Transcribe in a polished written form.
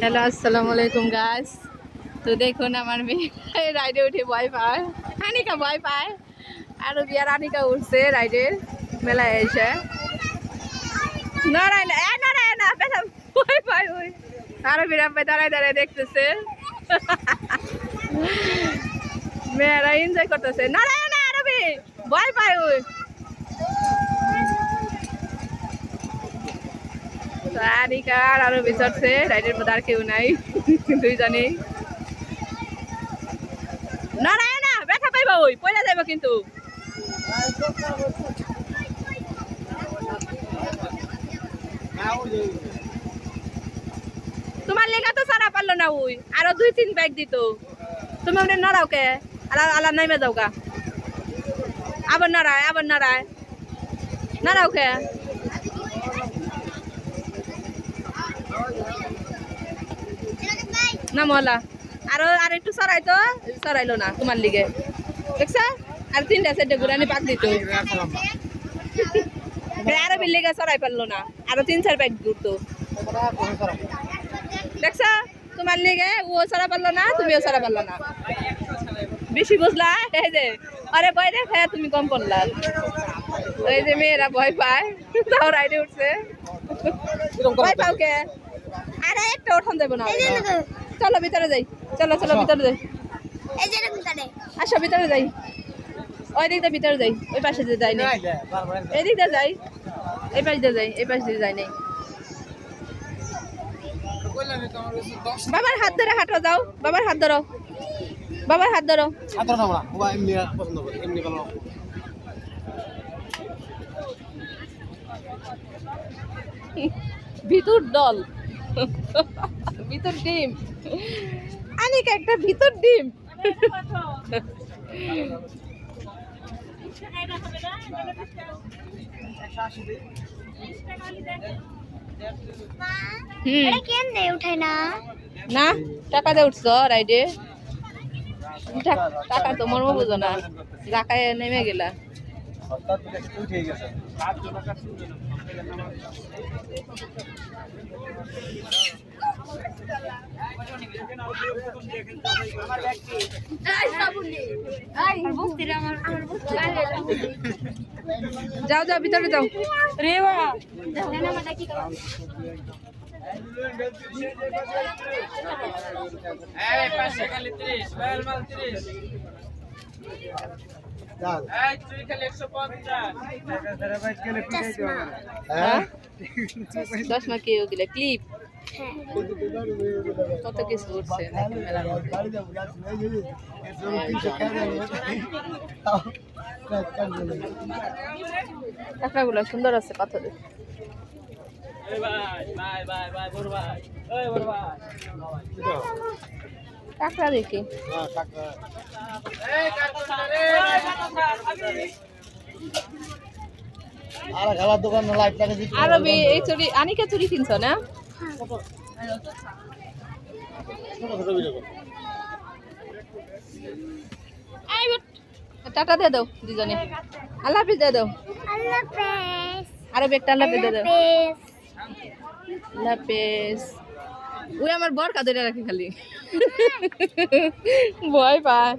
Hello আসসালামু আলাইকুম guys. তো দেখুন আমার মেয়ে রাইডে উঠে ভয় পায়, আনিকা ভয় পায়, আরো বিয়ার আনিকা উঠছে রাইডের মেলায় এসে। নড়াই না, নড়াই না, পেছাম ভয় পায় ওই। আরো বিরাম পায় দাঁড়ায় দাঁড়ায় দেখতেছে, মেয়েরা এনজয় করতেছে। নড়াই না, আরবি ভয় পায় ওই। আনিকা আর আরবি চড়ছে রাইডের মধ্যে, আর কেউ নাই, দুইজনেই। নড়ায় না, ব্যথা পাইবা ওই, পয়লা যাইবা কিন্তু। তোমার লেগা তো সারা পারলো না ওই, আরো 2-3 ব্যাগ দিত। তুমি ওটা নড়াও কে, আলা নাইমে যাও গা। আবার নড়ায়, আবার নড়ায়, নড়াও কে। না মলা আর একটু সরাই তো, সরাইলো না তোমার লিগে, দেখছা? আর 3টা-4টা ঘুরানি পাক দিত। আরো বিল্লিগে সরাই পারলো না, আরো 3-4 ব্যাগ ঘুরতো, দেখছা? তোমার লিগে ও সরা পারলো না, তুমিও সরা পারলো না। বেশি বুঝলা, এই যে আরে ভয় দেখে তুমি কম পড়লা। এই যে মেয়েরা ভয় পায়, তাও রাইডে উঠছে। ভয় পাও কে? আরে একটা ওঠান যাবো না। চলো ভিতরে যাই, চলো চলো ভিতরে যাই, আসো ভিতরে যাই। ওই দিক দিয়ে ভিতরে যাই, ওই পাশে দিয়ে যাই না, এই দিক দিয়ে যাই, এই পাশ দিয়ে যাই, এই পাশ দিয়ে যাই নাই। বাবার হাত ধরে হাঁটো, যাও বাবার হাত ধরো, বাবার হাত ধরো। ভিতর দল, ভিতর ডিম, আনিকা একটা ভিতর ডিম। না টাকা দিয়ে উঠছ রাইডে, টাকা তো মর্ম বুঝো না, রাখায় নেমে গেলা। যাও যাও ভিতরে যাও রে বাবা। চশমা কি ওগুলা ক্লিপ, কত কিছু উঠছে মেলার মধ্যে। কাঁকড়াগুলো সুন্দর আছে পাথরে। কাঁকড়া দেখি আরো এই চুরি, আনিকা চুরি কিনছো না? টাটা দিয়ে দাও দুজনে, আল্লাহ হাফিজ দিয়ে দাও। আরো একটা আল্লাহ হাফিজ দিয়ে দাও। আল্লাহ হাফিজ। ওই আমার বর কাদের রাখি খালি ভয় পায়।